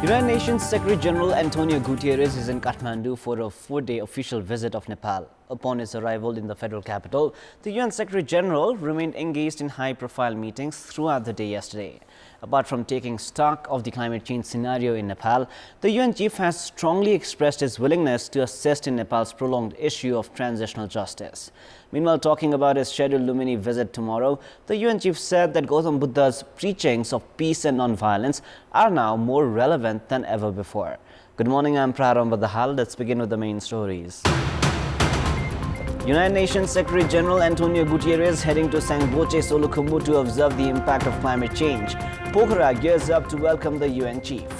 United Nations Secretary General Antonio Guterres is in Kathmandu for a 4-day official visit of Nepal. Upon his arrival in the federal capital, the UN Secretary General remained engaged in high-profile meetings throughout the day yesterday. Apart from taking stock of the climate change scenario in Nepal, the UN chief has strongly expressed his willingness to assist in Nepal's prolonged issue of transitional justice. Meanwhile, talking about his scheduled Lumini visit tomorrow, the UN chief said that Gautam Buddha's preachings of peace and non-violence are now more relevant than ever before. Good morning, I'm Prarambha, Dahal. Let's begin with the main stories. United Nations Secretary General Antonio Guterres heading to Sangboche, Solukhumbu to observe the impact of climate change. Pokhara gears up to welcome the UN chief.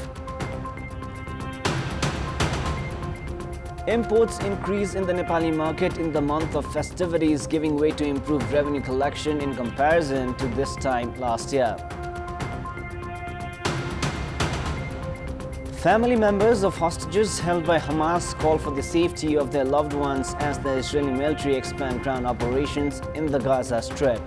Imports increase in the Nepali market in the month of festivities, giving way to improved revenue collection in comparison to this time last year. Family members of hostages held by Hamas call for the safety of their loved ones as the Israeli military expand ground operations in the Gaza Strip.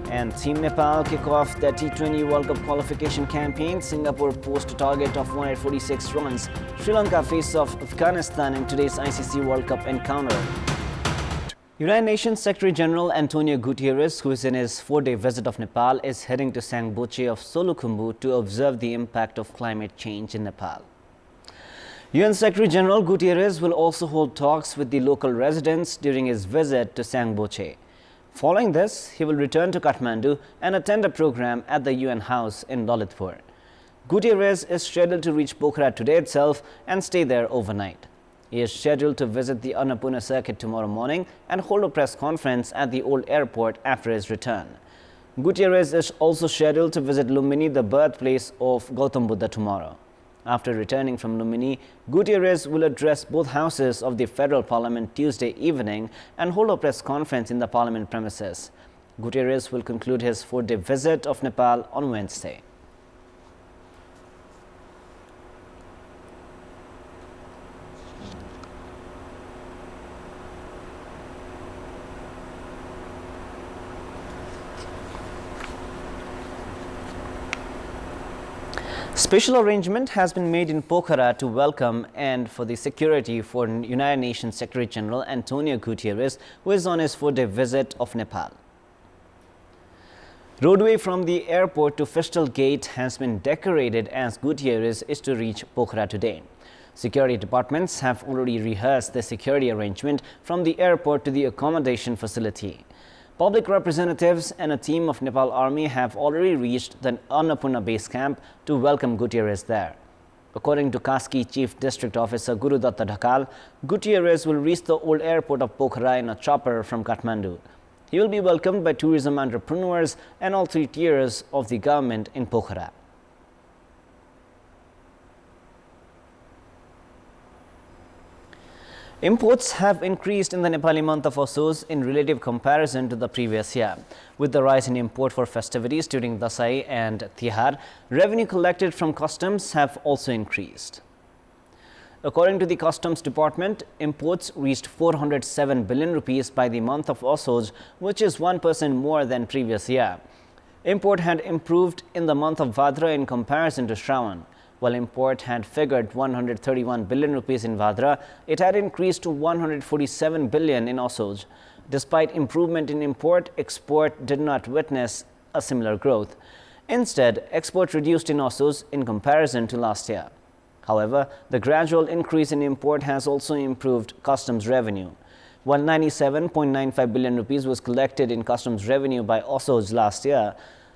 And Team Nepal kick off their T20 World Cup qualification campaign. Singapore post a target of 146 runs. Sri Lanka face off Afghanistan in today's ICC World Cup encounter. United Nations Secretary General Antonio Guterres, who is in his 4-day visit of Nepal, is heading to Sangboche of Solukhumbu to observe the impact of climate change in Nepal. UN Secretary General Guterres will also hold talks with the local residents during his visit to Sangboche. Following this, he will return to Kathmandu and attend a program at the UN House in Lalitpur. Guterres is scheduled to reach Pokhara today itself and stay there overnight. He is scheduled to visit the Annapurna circuit tomorrow morning and hold a press conference at the old airport after his return. Guterres is also scheduled to visit Lumini, the birthplace of Gautam Buddha, tomorrow. After returning from Lumini, Guterres will address both houses of the federal parliament Tuesday evening and hold a press conference in the parliament premises. Guterres will conclude his 4-day visit of Nepal on Wednesday. Special arrangement has been made in Pokhara to welcome and for the security for United Nations Secretary General Antonio Guterres, who is on his 4-day visit of Nepal. Roadway from the airport to Fistal Gate has been decorated as Guterres is to reach Pokhara today. Security departments have already rehearsed the security arrangement from the airport to the accommodation facility. Public representatives and a team of Nepal Army have already reached the Annapurna base camp to welcome Guterres there. According to Kaski Chief District Officer Gurudatta Dahal, Guterres will reach the old airport of Pokhara in a chopper from Kathmandu. He will be welcomed by tourism entrepreneurs and all 3 tiers of the government in Pokhara. Imports have increased in the Nepali month of Assoz in relative comparison to the previous year. With the rise in import for festivities during Dasai and Tihar, revenue collected from customs have also increased. According to the Customs Department, imports reached 407 billion rupees by the month of Assoz, which is 1% more than previous year. Import had improved in the month of Bhadra in comparison to Shravan. While import had figured 131 billion rupees in Bhadra, it had increased to 147 billion in Assoz. Despite improvement in import, export did not witness a similar growth. Instead, export reduced in Assoz in comparison to last year. However, the gradual increase in import has also improved customs revenue. While 97.95 billion rupees was collected in customs revenue by Assoz last year,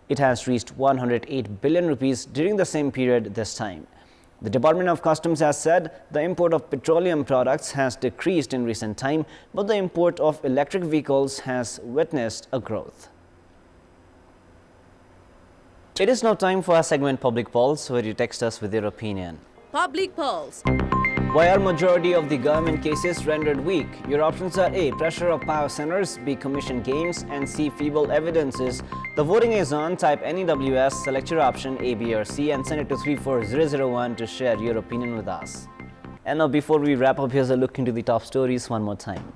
it has reached 108 billion rupees during the same period this time. The Department of Customs has said the import of petroleum products has decreased in recent time, but the import of electric vehicles has witnessed a growth. It is now time for our segment Public Pulse, where you text us with your opinion. Public Pulse. Why are majority of the government cases rendered weak? Your options are A. Pressure of power centers, B. Commission games, and C. Feeble evidences. The voting is on. Type NEWS, select your option A, B, or C, and send it to 34001 to share your opinion with us. And now, before we wrap up, here's a look into the top stories one more time.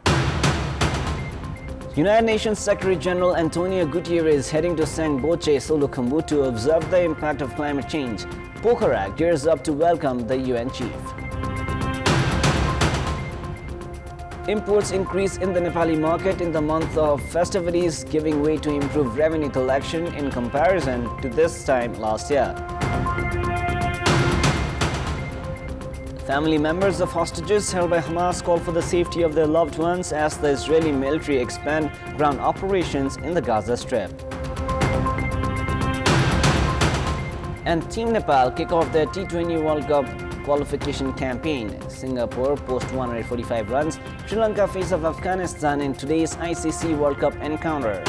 United Nations Secretary General Antonio Guterres heading to Sangboche, Solukhumbu to observe the impact of climate change. Pokhara gears up to welcome the UN chief. Imports increase in the Nepali market in the month of festivities, giving way to improved revenue collection in comparison to this time last year. Family members of hostages held by Hamas call for the safety of their loved ones as the Israeli military expand ground operations in the Gaza Strip. And Team Nepal kick off their T20 World Cup qualification campaign. Singapore post 145 runs. Sri Lanka face of Afghanistan in today's ICC World Cup encounter.